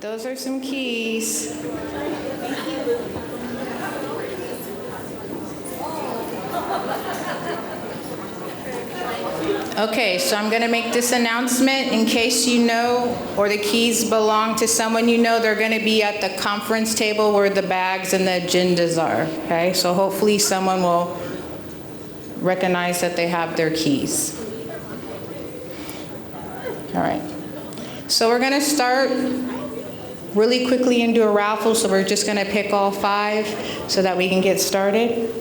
Those are some keys. Okay, so I'm going to make this announcement in case you know, or the keys belong to someone you know. They're going to be at the conference table where the bags and the agendas are, okay? So hopefully someone will recognize that they have their keys. All right. So we're going to start really quickly and do a raffle, so we're just going to pick all 5 so that we can get started.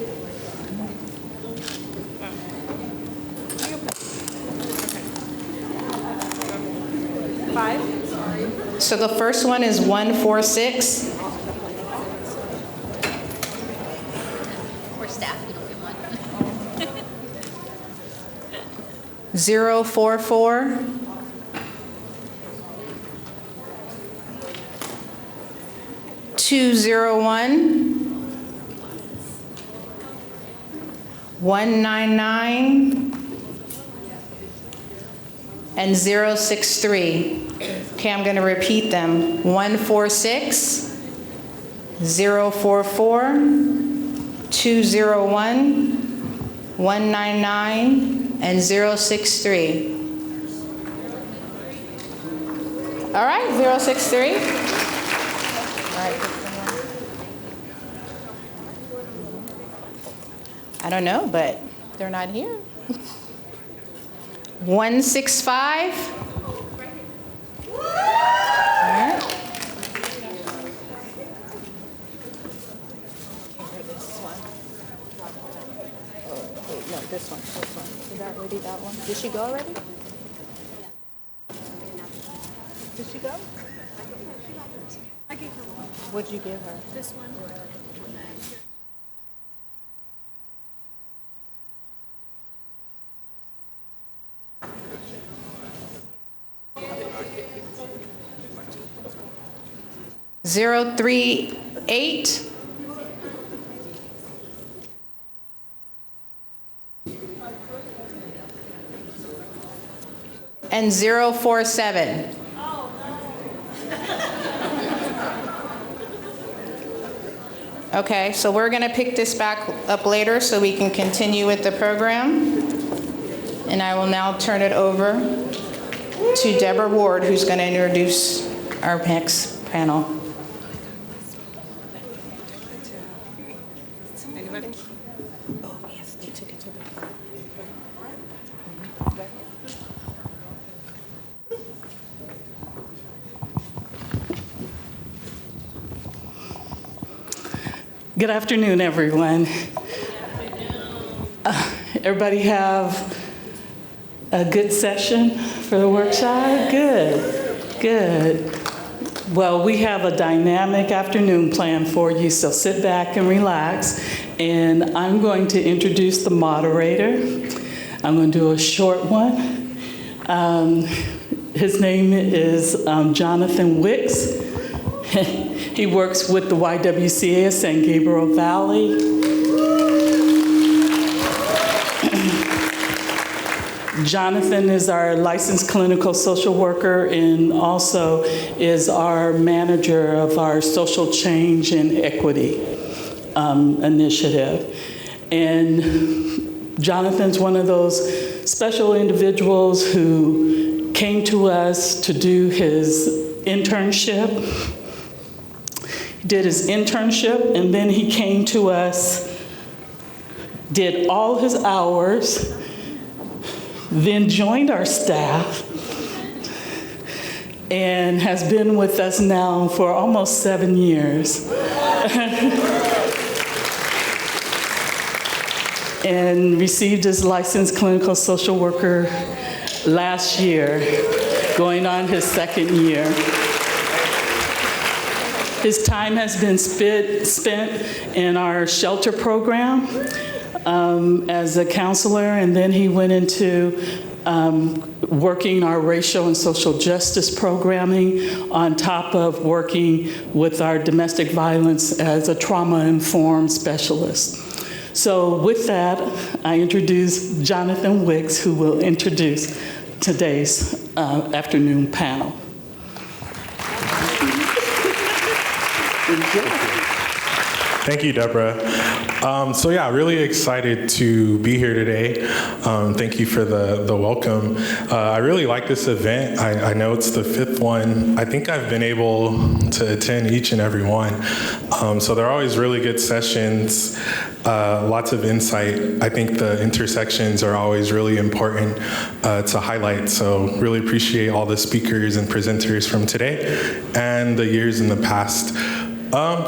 So the first one is 146. Or staff, you don't get one. 044. 201. 199. And 063. Okay, I'm going to repeat them. 146, 044, 201, 199, and 063. All right, 063. All right. I don't know, but they're not here. 165. This one. Is that already that one? Did she go already? Did she go? I gave her one. What'd you give her? This one. 038. And 047. Okay, so we're going to pick this back up later so we can continue with the program. And I will now turn it over to Deborah Ward, who's going to introduce our next panel. Anybody? Oh, yes, they took it to the front. Good afternoon, everyone. Everybody have a good session for the workshop? Good. Well, we have a dynamic afternoon planned for you, so sit back and relax. And I'm going to introduce the moderator. I'm going to do a short one. His name is Jonathan Wicks. He works with the YWCA of San Gabriel Valley. Jonathan is our licensed clinical social worker and also is our manager of our social change and equity initiative. And Jonathan's one of those special individuals who came to us to do his internship. He did his internship, and then he came to us, did all his hours, then joined our staff, and has been with us now for almost 7 years. And received his licensed clinical social worker last year, going on his 2nd year. His time has been spent in our shelter program as a counselor, and then he went into working our racial and social justice programming on top of working with our domestic violence as a trauma-informed specialist. So with that, I introduce Jonathan Wicks, who will introduce today's afternoon panel. Thank you, Deborah. So yeah, really excited to be here today. Thank you for the welcome. I really like this event. I know it's the 5th one. I think I've been able to attend each and every one. So they're always really good sessions, lots of insight. I think the intersections are always really important to highlight. So really appreciate all the speakers and presenters from today and the years in the past.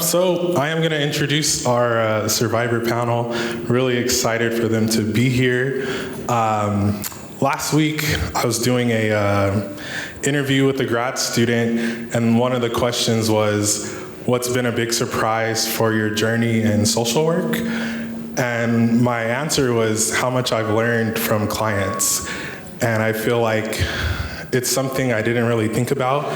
So I am going to introduce our survivor panel. Really excited for them to be here. Last week, I was doing a interview with a grad student, and one of the questions was, what's been a big surprise for your journey in social work? And my answer was how much I've learned from clients. And I feel like it's something I didn't really think about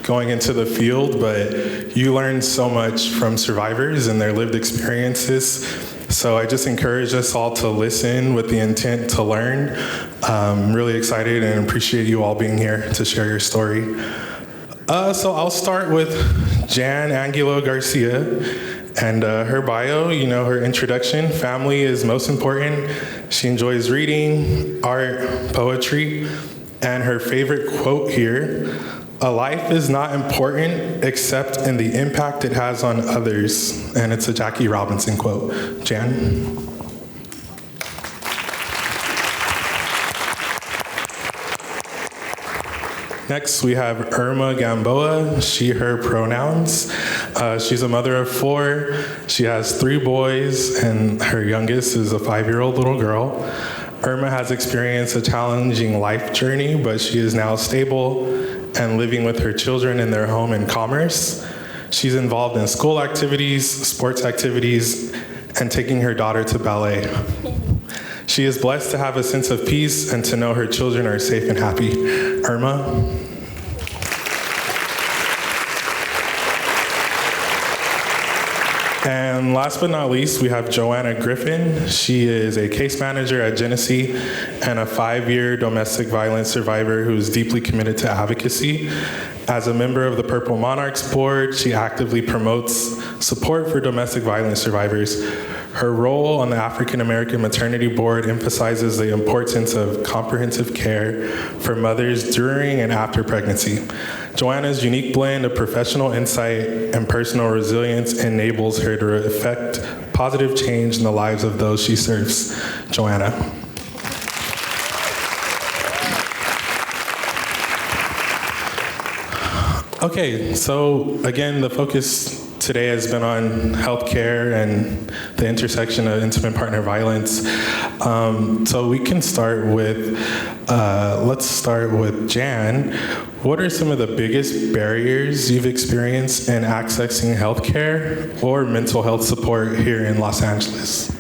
going into the field, but you learn so much from survivors and their lived experiences. So I just encourage us all to listen with the intent to learn. I'm really excited and appreciate you all being here to share your story. So I'll start with Jan Angulo Garcia and her bio, her introduction. Family is most important. She enjoys reading, art, poetry, and her favorite quote here, "A life is not important except in the impact it has on others." And it's a Jackie Robinson quote. Jan? Next, we have Irma Gamboa, she, her pronouns. She's a mother of 4. She has 3 boys, and her youngest is a 5-year-old little girl. Irma has experienced a challenging life journey, but she is now stable and living with her children in their home in Commerce. She's involved in school activities, sports activities, and taking her daughter to ballet. She is blessed to have a sense of peace and to know her children are safe and happy. Irma? And last but not least, we have Joanna Griffin. She is a case manager at Genesee and a 5-year domestic violence survivor who is deeply committed to advocacy. As a member of the Purple Monarchs Board, she actively promotes support for domestic violence survivors. Her role on the African American Maternity Board emphasizes the importance of comprehensive care for mothers during and after pregnancy. Joanna's unique blend of professional insight and personal resilience enables her to effect positive change in the lives of those she serves. Joanna. Okay, so again, the focus today has been on healthcare and the intersection of intimate partner violence. So we can start with, let's start with Jan. What are some of the biggest barriers you've experienced in accessing healthcare or mental health support here in Los Angeles?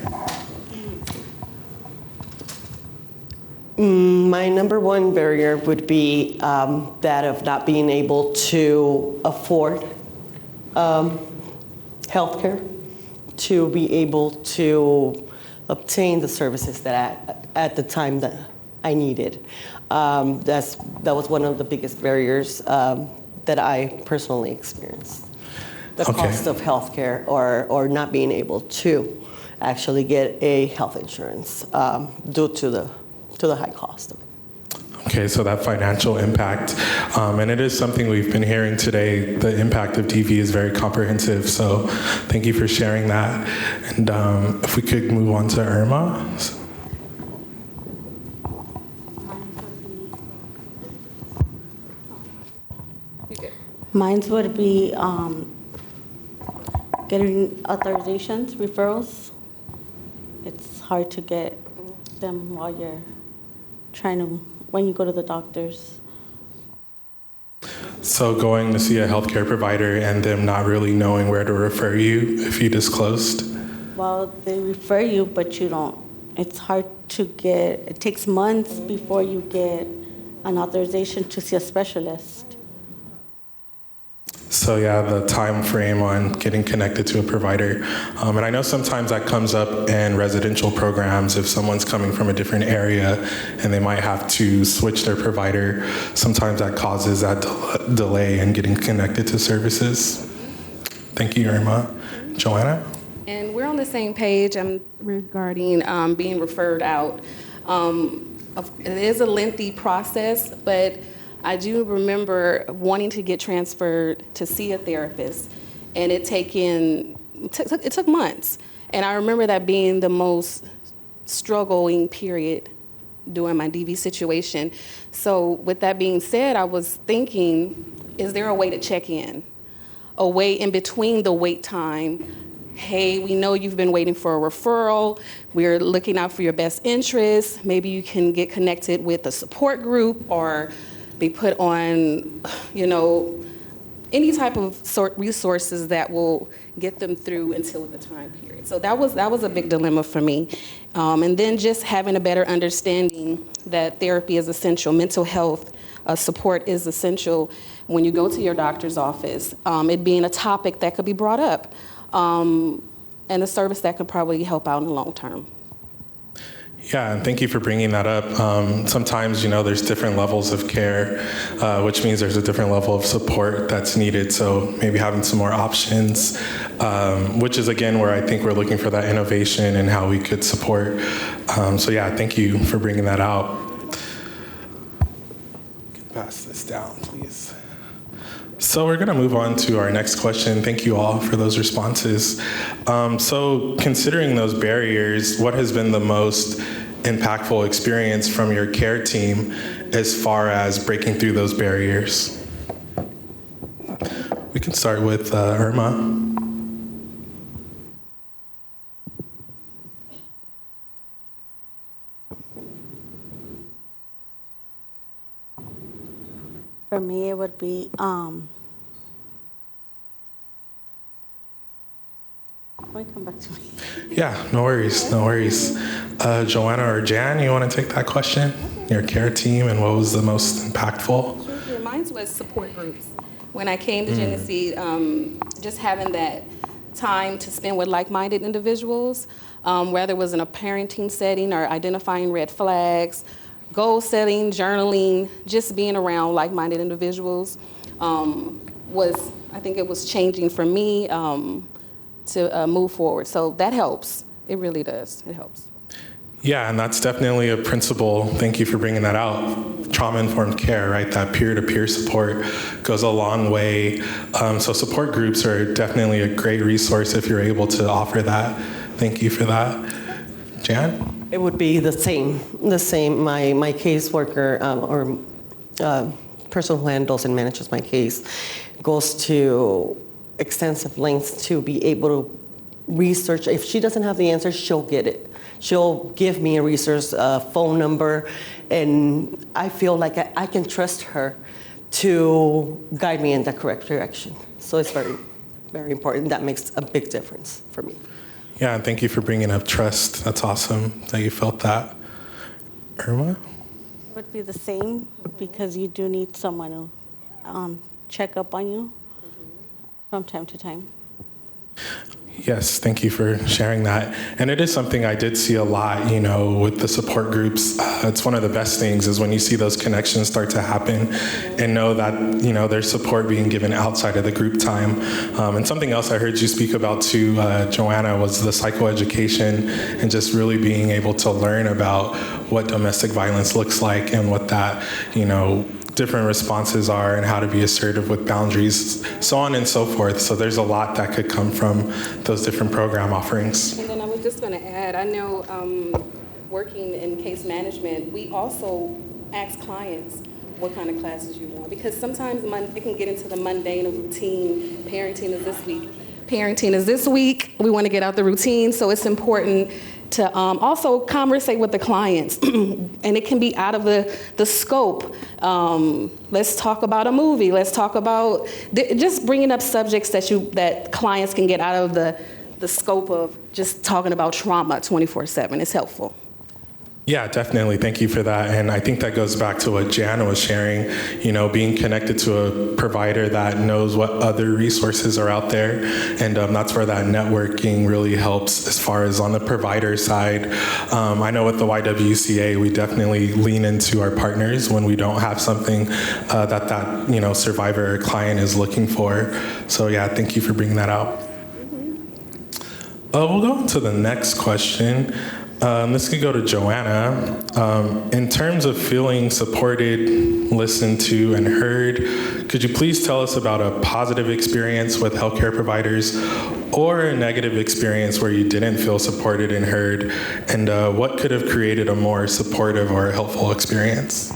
My number one barrier would be that of not being able to afford healthcare, to be able to obtain the services that at the time that I needed. That was one of the biggest barriers that I personally experienced. The cost of healthcare or not being able to actually get a health insurance due to the high cost of it. Okay, so that financial impact, and it is something we've been hearing today. The impact of DV is very comprehensive, so thank you for sharing that. And if we could move on to Irma. Mine would be getting authorizations, referrals. It's hard to get them while you're when you go to the doctors. So going to see a healthcare provider and them not really knowing where to refer you if you disclosed? Well, they refer you, but you don't. It's hard to get, it takes months before you get an authorization to see a specialist. So yeah, the time frame on getting connected to a provider. And I know sometimes that comes up in residential programs if someone's coming from a different area and they might have to switch their provider. Sometimes that causes that delay in getting connected to services. Thank you, Irma. Joanna? And we're on the same page regarding being referred out. It is a lengthy process, but I do remember wanting to get transferred to see a therapist, and it took months. And I remember that being the most struggling period during my DV situation. So with that being said, I was thinking, is there a way to check in? A way in between the wait time. Hey, we know you've been waiting for a referral. We're looking out for your best interests. Maybe you can get connected with a support group or be put on, any type of resources that will get them through until the time period. So that was a big dilemma for me. And then just having a better understanding that therapy is essential, mental health support is essential when you go to your doctor's office. It being a topic that could be brought up, and a service that could probably help out in the long term. Yeah, and thank you for bringing that up. Sometimes, there's different levels of care, which means there's a different level of support that's needed. So maybe having some more options, which is, again, where I think we're looking for that innovation and how we could support. So yeah, thank you for bringing that out. Pass this down, please. So we're going to move on to our next question. Thank you all for those responses. So considering those barriers, what has been the most impactful experience from your care team as far as breaking through those barriers? We can start with Irma. For me, it would be, Wait, come back to me. Yeah, no worries. Joanna or Jan, you want to take that question? Your care team, and what was the most impactful? Sure. Mine was support groups. When I came to Genesee, just having that time to spend with like-minded individuals, whether it was in a parenting setting or identifying red flags, goal setting, journaling, just being around like-minded individuals I think it was changing for me to move forward. So that helps. It really does. It helps. Yeah, and that's definitely a principle. Thank you for bringing that out. Trauma-informed care, right? That peer-to-peer support goes a long way. So support groups are definitely a great resource if you're able to offer that. Thank you for that. Jan? It would be the same. My caseworker person who handles and manages my case goes to extensive lengths to be able to research. If she doesn't have the answer, she'll get it. She'll give me a resource phone number, and I feel like I can trust her to guide me in the correct direction. So it's very, very important. That makes a big difference for me. Yeah, and thank you for bringing up trust. That's awesome that you felt that. Irma? It would be the same because you do need someone to check up on you from time to time. Yes, thank you for sharing that. And it is something I did see a lot, with the support groups. It's one of the best things is when you see those connections start to happen and know that, there's support being given outside of the group time. And something else I heard you speak about too, Joanna, was the psychoeducation and just really being able to learn about what domestic violence looks like and what that, different responses are and how to be assertive with boundaries, so on and so forth. So there's a lot that could come from those different program offerings. And then I was just going to add, I know working in case management, we also ask clients what kind of classes you want, because sometimes it can get into the mundane of routine. Parenting is this week. We want to get out the routine, so it's important to also conversate with the clients, and it can be out of the scope. Let's talk about a movie. Let's talk about just bringing up subjects that clients can get out of the scope of just talking about trauma 24/7 is helpful. Yeah, definitely. Thank you for that. And I think that goes back to what Jan was sharing, being connected to a provider that knows what other resources are out there. And that's where that networking really helps as far as on the provider side. I know with the YWCA, we definitely lean into our partners when we don't have something that survivor or client is looking for. So yeah, thank you for bringing that out. We'll go on to the next question. This could go to Joanna. In terms of feeling supported, listened to, and heard, could you please tell us about a positive experience with healthcare providers or a negative experience where you didn't feel supported and heard, and what could have created a more supportive or helpful experience?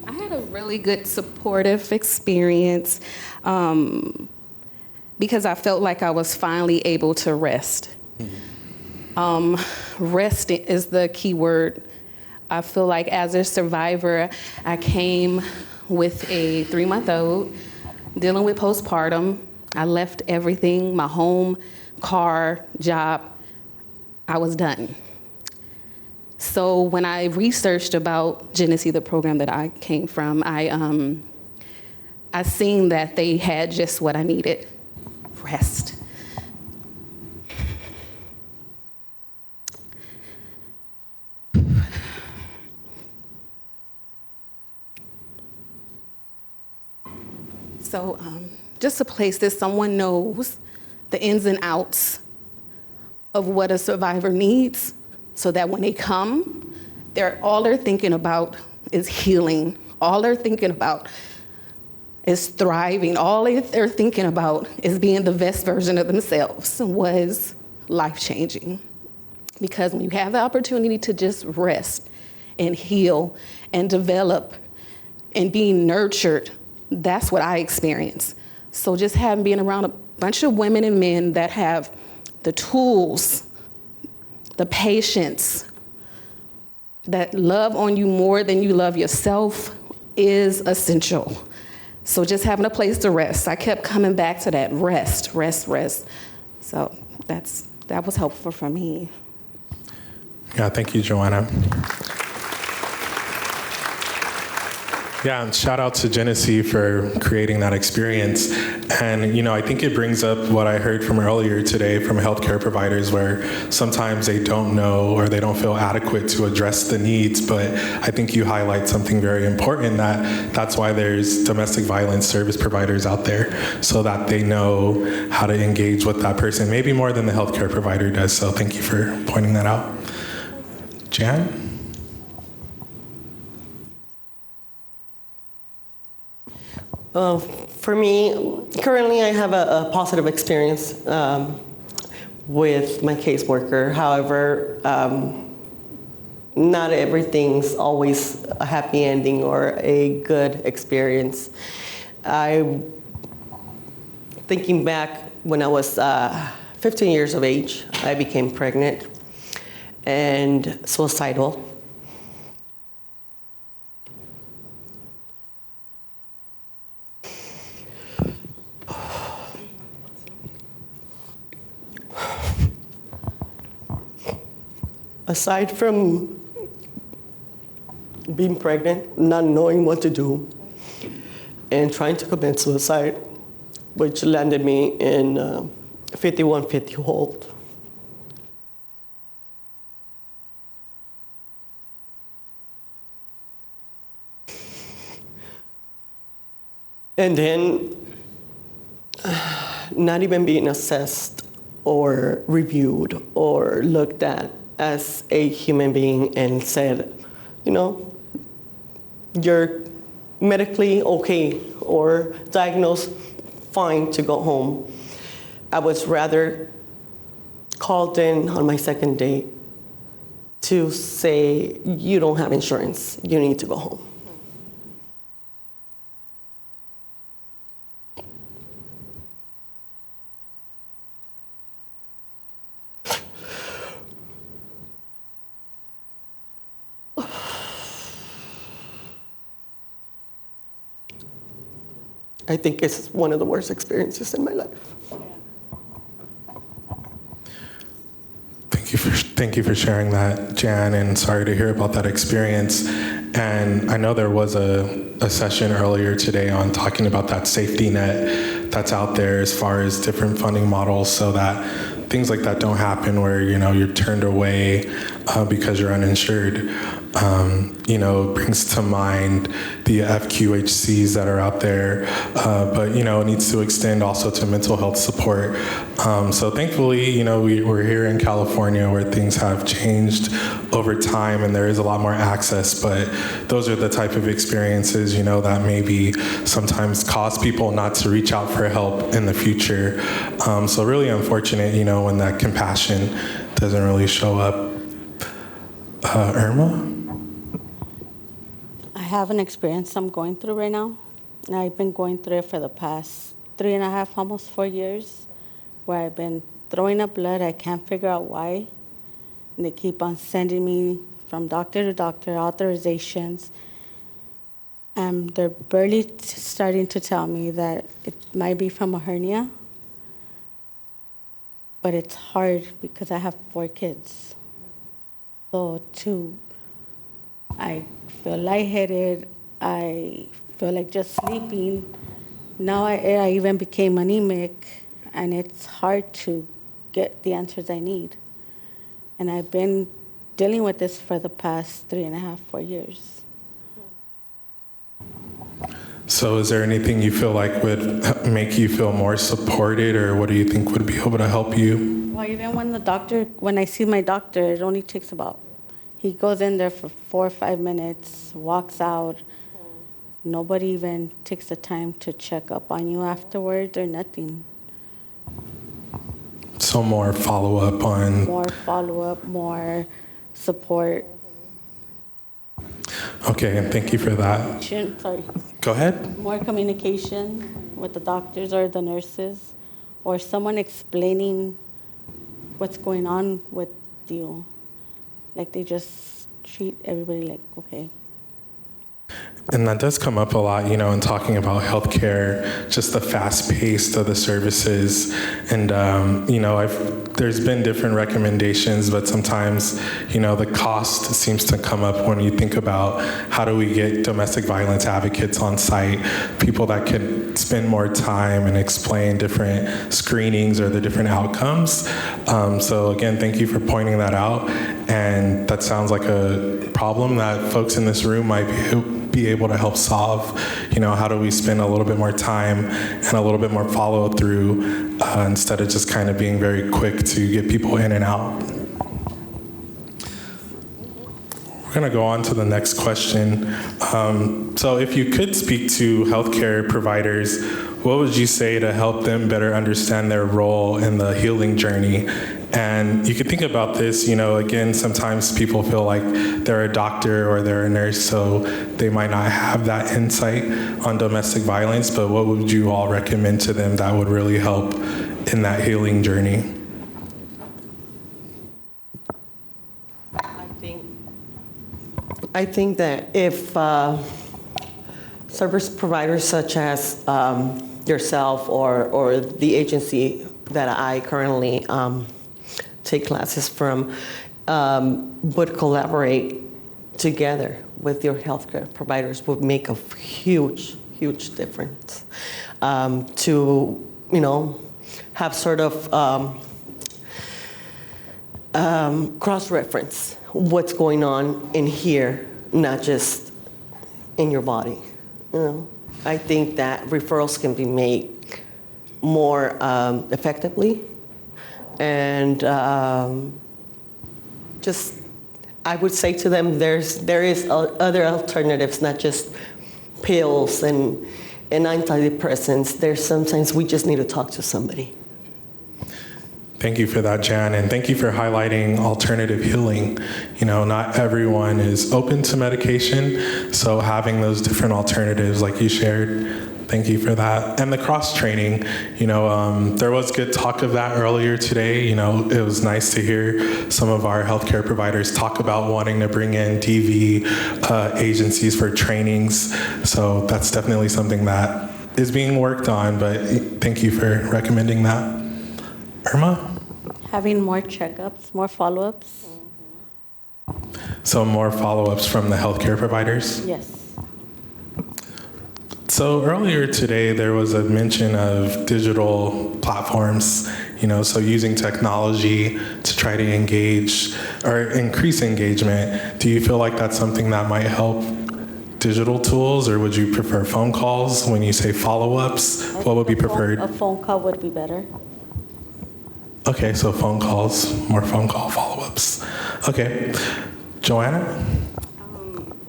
I had a really good supportive experience because I felt like I was finally able to rest. Rest is the key word. I feel like as a survivor, I came with a 3-month-old dealing with postpartum. I left everything, my home, car, job. I was done. So when I researched about Genesee, the program that I came from, I seen that they had just what I needed, rest. So just a place that someone knows the ins and outs of what a survivor needs, so that when they come, all they're thinking about is healing. All they're thinking about is thriving. All they're thinking about is being the best version of themselves. Was life-changing. Because when you have the opportunity to just rest and heal and develop and be nurtured, that's what I experienced. So just being around a bunch of women and men that have the tools, the patience, that love on you more than you love yourself is essential. So just having a place to rest. I kept coming back to that rest. So that was helpful for me. Yeah, thank you, Joanna. Yeah, and shout out to Genesee for creating that experience. And, I think it brings up what I heard from earlier today from healthcare providers, where sometimes they don't know or they don't feel adequate to address the needs. But I think you highlight something very important, that's why there's domestic violence service providers out there, so that they know how to engage with that person, maybe more than the healthcare provider does. So thank you for pointing that out. Jan? For me, currently I have a positive experience with my caseworker. However, not everything's always a happy ending or a good experience. Thinking back, when I was 15 years of age, I became pregnant and suicidal. Aside from being pregnant, not knowing what to do, and trying to commit suicide, which landed me in 5150 hold. And then not even being assessed or reviewed or looked at as a human being and said, you're medically okay or diagnosed fine to go home. I was rather called in on my second day to say, you don't have insurance, you need to go home. I think it's one of the worst experiences in my life. Thank Thank you for sharing that, Jan, and sorry to hear about that experience. And I know there was a session earlier today on talking about that safety net that's out there as far as different funding models so that things like that don't happen where, you're turned away because you're uninsured. It brings to mind the FQHCs that are out there, but, it needs to extend also to mental health support. So thankfully, we're here in California where things have changed over time and there is a lot more access, but those are the type of experiences, that maybe sometimes cause people not to reach out for help in the future. So really unfortunate, when that compassion doesn't really show up. Irma? I have an experience I'm going through right now. And I've been going through it for the past 3.5, almost 4 years, where I've been throwing up blood. I can't figure out why. And they keep on sending me from doctor to doctor, authorizations. And they're barely starting to tell me that it might be from a hernia. But it's hard because I have 4 kids. So I feel lightheaded. I feel like just sleeping. Now I even became anemic, and it's hard to get the answers I need. And I've been dealing with this for the past 3.5, 4 years. So is there anything you feel like would make you feel more supported, or what do you think would be able to help you? Well, even when I see my doctor, it only takes he goes in there for 4 or 5 minutes, walks out. Nobody even takes the time to check up on you afterwards or nothing. So more follow-up on... More follow-up, more support. Okay, and thank you for that. Sorry. Go ahead. More communication with the doctors or the nurses, or someone explaining what's going on with you. Like they just treat everybody like, okay. And that does come up a lot, in talking about healthcare, just the fast pace of the services. And, there's been different recommendations, but sometimes, the cost seems to come up when you think about how do we get domestic violence advocates on site, people that can spend more time and explain different screenings or the different outcomes. So again, thank you for pointing that out. And that sounds like a problem that folks in this room might be able to help solve. How do we spend a little bit more time and a little bit more follow through instead of just kind of being very quick to get people in and out. We're going to go on to the next question. So if you could speak to healthcare providers, what would you say to help them better understand their role in the healing journey? And you could think about this, again, sometimes people feel like they're a doctor or they're a nurse, so they might not have that insight on domestic violence, but what would you all recommend to them that would really help in that healing journey? I think that if service providers such as yourself or the agency that I currently take classes from would collaborate together with your healthcare providers would make a huge, huge difference to, have sort of cross-reference what's going on in here, not just in your body. I think that referrals can be made more effectively, and I would say to them, there is other alternatives, not just pills and antidepressants. There's sometimes we just need to talk to somebody. Thank you for that, Jan, and thank you for highlighting alternative healing. Not everyone is open to medication, so having those different alternatives like you shared, thank you for that. And the cross-training, there was good talk of that earlier today. It was nice to hear some of our healthcare providers talk about wanting to bring in DV agencies for trainings, so that's definitely something that is being worked on, but thank you for recommending that. Irma? Having more checkups, more follow-ups. So more follow-ups from the healthcare providers? Yes. So earlier today, there was a mention of digital platforms, so using technology to try to engage or increase engagement. Do you feel like that's something that might help digital tools, or would you prefer phone calls? When you say follow-ups, what would be preferred? A phone call would be better. Okay, so phone calls, more phone call follow-ups. Okay. Joanna?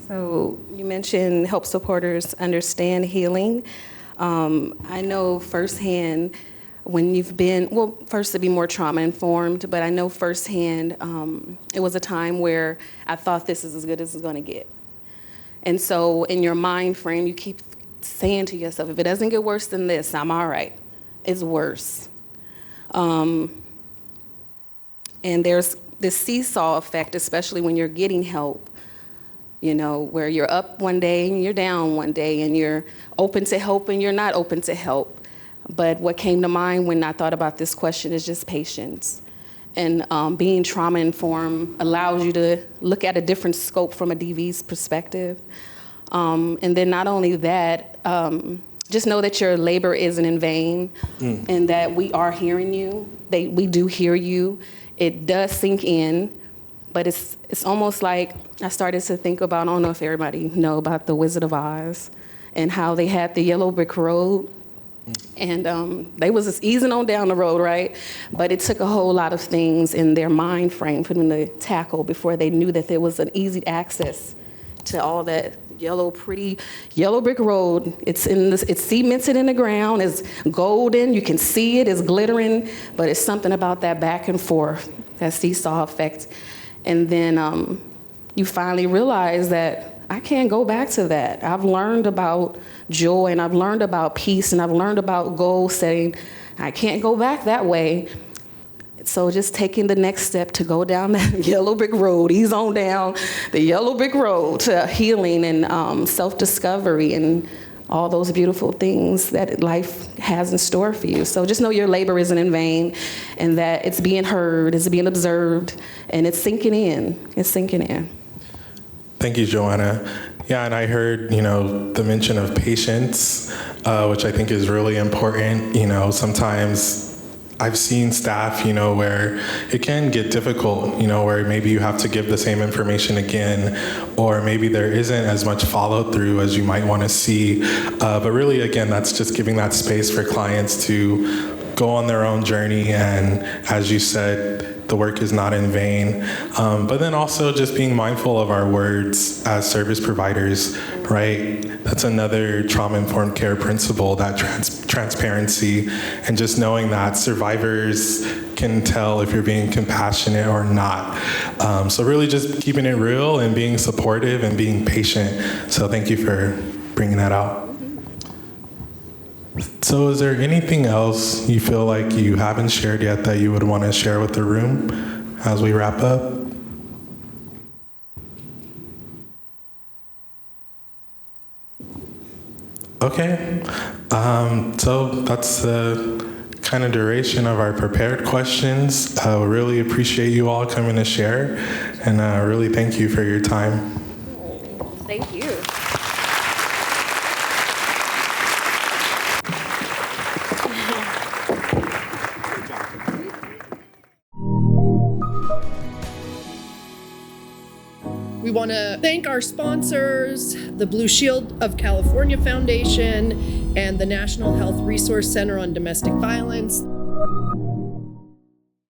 So you mentioned help supporters understand healing. I know firsthand when you've been, well, first to be more trauma informed, but I know firsthand it was a time where I thought this is as good as it's going to get. And so in your mind frame, you keep saying to yourself, if it doesn't get worse than this, I'm all right. It's worse. And there's this seesaw effect, especially when you're getting help, where you're up one day and you're down one day and you're open to help and you're not open to help. But what came to mind when I thought about this question is just patience. And being trauma informed allows you to look at a different scope from a DV's perspective. And then not only that, just know that your labor isn't in vain and that we are hearing you. We do hear you. It does sink in, but it's almost like I started to think about, I don't know if everybody know about the Wizard of Oz and how they had the yellow brick road. And they was just easing on down the road, right? But it took a whole lot of things in their mind frame for them to tackle before they knew that there was an easy access to all that pretty yellow brick road. It's cemented in the ground, it's golden, you can see it, it's glittering, but it's something about that back and forth, that seesaw effect. And then you finally realize that I can't go back to that. I've learned about joy and I've learned about peace and I've learned about goal setting. I can't go back that way. So just taking the next step to go down that yellow brick road, ease on down the yellow brick road to healing and self-discovery and all those beautiful things that life has in store for you. So just know your labor isn't in vain and that it's being heard, it's being observed, and it's sinking in. It's sinking in. Thank you, Joanna. Yeah, and I heard, the mention of patience, which I think is really important. Sometimes I've seen staff, where it can get difficult, where maybe you have to give the same information again, or maybe there isn't as much follow through as you might want to see. But really, again, that's just giving that space for clients to go on their own journey. And as you said, the work is not in vain. But then also just being mindful of our words as service providers, right? That's another trauma-informed care principle, that transparency, and just knowing that survivors can tell if you're being compassionate or not. So really just keeping it real and being supportive and being patient. So thank you for bringing that out. So is there anything else you feel like you haven't shared yet that you would want to share with the room as we wrap up? Okay, so that's the kind of duration of our prepared questions. We really appreciate you all coming to share, and really thank you for your time. Thank you. We want to thank our sponsors, the Blue Shield of California Foundation and the National Health Resource Center on Domestic Violence.